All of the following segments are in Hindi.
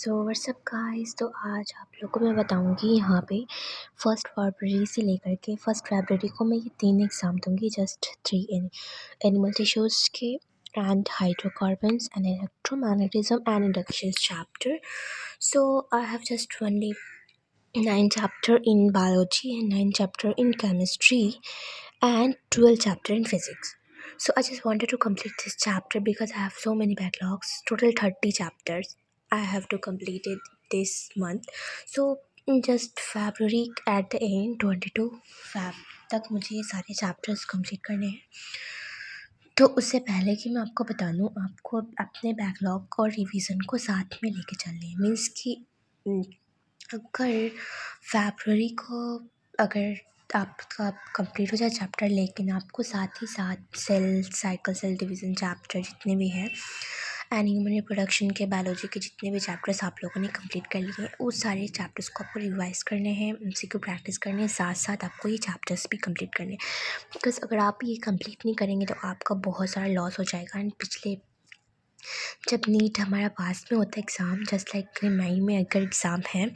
So what's up guys. तो आज आप लोगों को मैं बताऊंगी यहाँ पे 1 फरवरी से लेकर के 1 फरवरी को मैं ये 3 एग्ज़ाम दूंगी। जस्ट 3 एनिमल टिश्यूज़ के and hydrocarbons and electromagnetism and induction chapter. So I have just only 9 chapter in biology and 9 chapter in chemistry and 12 chapter in physics. So I just wanted to complete this chapter because I have so many backlogs, total 30 chapters I have to complete it this month. So in just February at the end 22 Feb तक मुझे ये सारे चैप्टर्स कंप्लीट करने हैं। तो उससे पहले कि मैं आपको बता दूँ, आपको अपने बैकलॉग और रिवीजन को साथ में लेके चलने हैं। मीन्स कि अगर फरवरी को अगर आपका कंप्लीट हो जाए चैप्टर, लेकिन आपको साथ ही साथ cell cycle, cell division chapter जितने भी हैं एंड ह्यूमन रिप्रोडक्शन के बायोलॉजी के जितने भी चैप्टर्स आप लोगों ने कंप्लीट कर लिए हैं, उस सारे चैप्टर्स को आपको रिवाइज करने हैं, एमसीक्यू प्रैक्टिस करने हैं, साथ साथ आपको ये चैप्टर्स भी कंप्लीट करने हैं। बिकॉज अगर आप ये कंप्लीट नहीं करेंगे तो आपका बहुत सारा लॉस हो जाएगा। एंड पिछले जब नीट हमारा पास में होता है एग्ज़ाम, जस्ट लाइक मई में अगर एग्ज़ाम है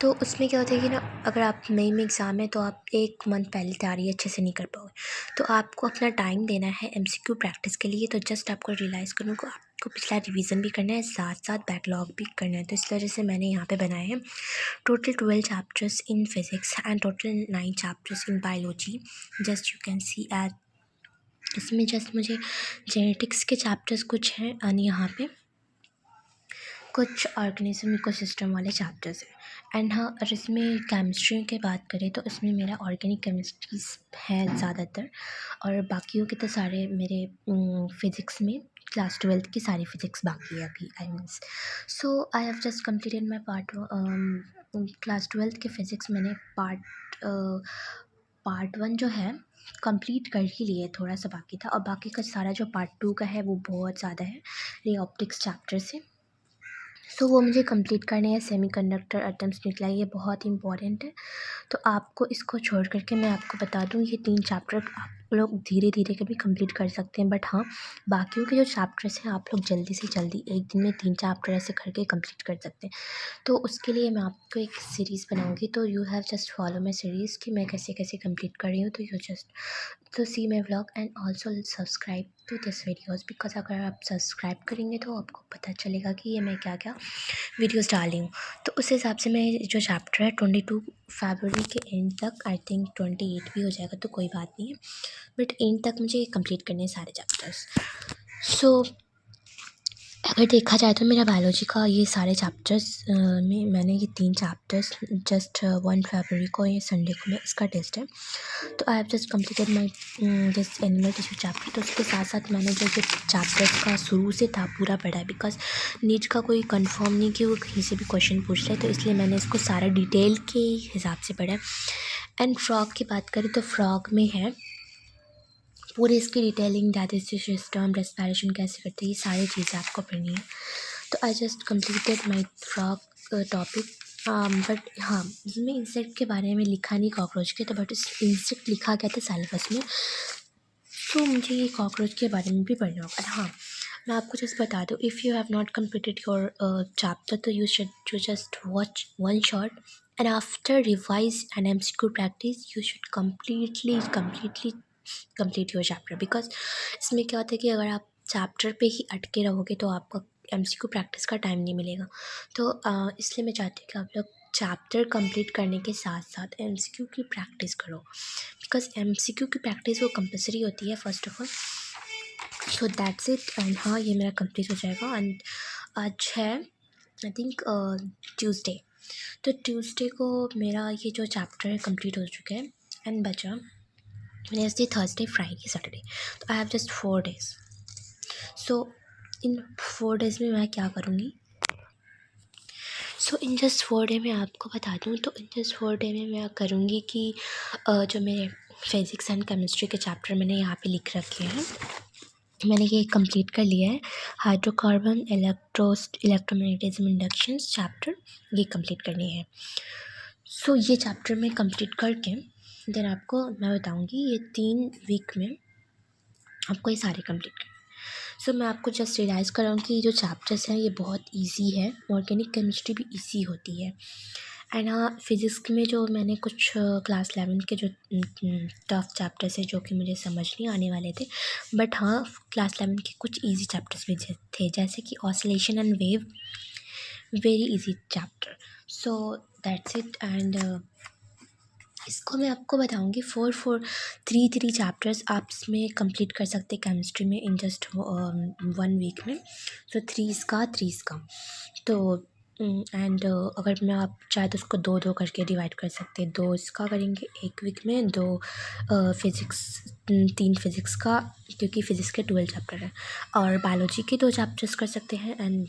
तो उसमें क्या होता है कि ना, अगर आप मई में एग्ज़ाम है तो आप 1 मंथ पहले तैयारी अच्छे से नहीं कर पाओगे। तो आपको अपना टाइम देना है एमसीक्यू प्रैक्टिस के लिए। तो जस्ट आपको रियलाइज़ करने को आपको पिछला रिवीजन भी करना है, साथ साथ बैकलॉग भी करना है। तो इस वजह से मैंने यहाँ पे बनाए हैं total 12 chapters in physics and total 9 chapters in biology. Just you can see at इसमें जस्ट मुझे जेनेटिक्स के चैप्टर्स कुछ हैं एंड यहाँ पे कुछ ऑर्गेनिज्म इकोसिस्टम वाले चैप्टर्स हैं। एंड हाँ, और इसमें केमिस्ट्री की बात करें तो इसमें मेरा ऑर्गेनिक केमिस्ट्रीज है ज़्यादातर, और बाकियों के तो सारे मेरे फिज़िक्स में क्लास 12 की सारी फिज़िक्स बाकी है अभी। I means so I have just completed my class 12 के फ़िज़िक्स। मैंने पार्ट 1 जो है कंप्लीट कर ही लिए, थोड़ा सा बाकी था, और बाकी का सारा जो पार्ट 2 का है वो बहुत ज़्यादा है, रे ऑप्टिक्स चैप्टर से। सो वो मुझे कंप्लीट करने हैं। सेमीकंडक्टर एटम्स निकला, ये बहुत इंपॉर्टेंट है। तो आपको इसको छोड़ करके मैं आपको बता दूँ, ये 3 चैप्टर आप लोग धीरे धीरे कभी कंप्लीट कर सकते हैं, बट हाँ, बाकियों के जो चैप्टर्स हैं आप लोग जल्दी से जल्दी एक दिन में 3 चैप्टर ऐसे करके कंप्लीट कर सकते हैं। तो उसके लिए मैं आपको एक सीरीज़ बनाऊंगी, तो you have just follow my series कि मैं कैसे कैसे कंप्लीट कर रही हूँ। तो you just to see my vlog and also subscribe to this videos, because अगर आप सब्सक्राइब करेंगे तो आपको पता चलेगा कि ये मैं क्या क्या वीडियोज़ डाल रही हूँ। तो उस हिसाब से मैं जो चैप्टर है 22 फरवरी के एंड तक, आई थिंक 28 भी हो जाएगा तो कोई बात नहीं है, बट एंड तक मुझे कंप्लीट करने हैं सारे चैप्टर्स। सो अगर देखा जाए तो मेरा बायोलॉजी का ये सारे चैप्टर्स में मैंने ये 3 चैप्टर्स जस्ट 1 फरवरी को, ये संडे को मैं इसका टेस्ट है, तो I have just completed my this animal tissue chapter. तो उसके साथ साथ मैंने जो चैप्टर्स का शुरू से था पूरा पढ़ा है, बिकॉज नीट का कोई कंफर्म नहीं कि वो कहीं से भी क्वेश्चन पूछ रहे हैं, तो इसलिए मैंने इसको सारा डिटेल के हिसाब से पढ़ा है। एंड फ्रॉग की बात करें तो फ्रॉग में है पूरी इसकी डिटेलिंग, डाइजेस्टिव सिस्टम, रेस्पिरेशन कैसे करते हैं, ये सारी चीज़ें आपको पढ़नी है। तो I just completed my frog topic. But हाँ, इसमें इंसेक्ट के बारे में लिखा नहीं कॉकरोच के, तो बट इस इंसेक्ट लिखा गया था सिलेबस में, तो मुझे ये कॉकरोच के बारे में भी पढ़ना होगा। हाँ, मैं आपको जस्ट बता दूँ, if you have not completed your chapter तो you should you just watch one shot and after revise and MCQ practice you should completely complete your chapter. Because इसमें क्या होता है कि अगर आप चैप्टर पे ही अटके रहोगे तो आपका एमसीक्यू प्रैक्टिस का टाइम नहीं मिलेगा। तो इसलिए मैं चाहती हूँ कि आप लोग चैप्टर कंप्लीट करने के साथ साथ एमसीक्यू की प्रैक्टिस करो, बिकॉज एमसीक्यू की प्रैक्टिस वो कंपलसरी होती है first of all. So that's it. And हाँ, ये मेरा कंप्लीट हो जाएगा। एंड आज है आई थिंक ट्यूसडे, तो ट्यूसडे को मेरा ये जो चैप्टर है कंप्लीट हो चुका है। एंड बचा वेडनेसडे, थर्सडे, फ्राइडे, सैटरडे, तो I have just 4 days. So in 4 days में मैं क्या करूँगी, सो इन जस्ट 4 डे में आपको बता दूँ, तो इन जस्ट 4 डे में मैं करूँगी कि जो मेरे फिज़िक्स एंड केमिस्ट्री के चैप्टर मैंने यहाँ पे लिख रखे हैं, मैंने ये कंप्लीट कर लिया है। हाइड्रोकार्बन, इलेक्ट्रोमैग्नेटिज्म, इंडक्शंस चैप्टर ये कंप्लीट करनी है। सो ये चैप्टर मैं कंप्लीट करके देन आपको मैं बताऊँगी, ये 3 वीक में आपको ये सारे कंप्लीट करने। सो मैं आपको जस्ट रियलाइज़ कर रहा हूँ कि ये जो चैप्टर्स हैं ये बहुत ईजी है, ऑर्गेनिक केमिस्ट्री भी ईजी होती है। एंड हाँ, फिज़िक्स में जो मैंने कुछ क्लास 11 के जो टफ चैप्टर्स हैं जो कि मुझे समझ नहीं आने वाले थे, बट हाँ, क्लास 11 के कुछ ईजी चैप्टर्स भी थे, जैसे कि oscillation and wave, very easy chapter. So that's it. And इसको मैं आपको बताऊंगी 3 चैप्टर्स आप इसमें कंप्लीट कर सकते हैं केमिस्ट्री में इन जस्ट 1 वीक में। तो 3 इसका तो एंड अगर मैं आप चाहे तो उसको 2-2 करके डिवाइड कर सकते हैं। 2 इसका करेंगे 1 वीक में, 2 फिज़िक्स, 3 फिज़िक्स का, क्योंकि फ़िज़िक्स के 12 चैप्टर हैं, और बायोलॉजी के 2 चैप्टर्स कर सकते हैं। एंड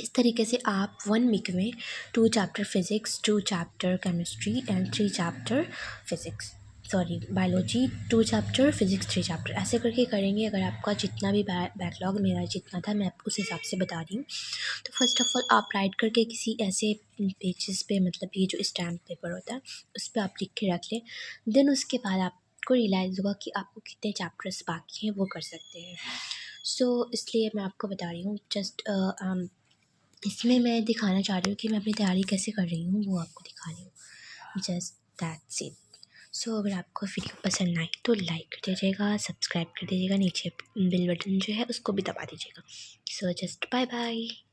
इस तरीके से आप 1 वीक में 2 chapter physics, 2 chapter chemistry and 3 chapter physics, sorry biology 2 chapter, physics 3 chapter, ऐसे करके करेंगे। अगर आपका जितना भी बैकलॉग मेरा जितना था, मैं आपको उस हिसाब से बता रही हूँ। तो फर्स्ट ऑफ ऑल आप राइट करके किसी ऐसे पेजेस पे, मतलब ये जो स्टैम्प पेपर होता है उस पर आप लिख के रख लें। देन उसके बाद आपको रियलाइज़ होगा कि आपको कितने चैप्टर्स बाकी हैं वो कर सकते हैं। सो इसलिए मैं आपको बता रही हूँ। जस्ट इसमें मैं दिखाना चाह रही हूँ कि मैं अपनी तैयारी कैसे कर रही हूँ, वो आपको दिखा रही हूँ। Just that's it. सो अगर आपको वीडियो पसंद आई तो लाइक कर दीजिएगा, सब्सक्राइब कर दीजिएगा, नीचे बेल बटन जो है उसको भी दबा दीजिएगा। So just bye bye.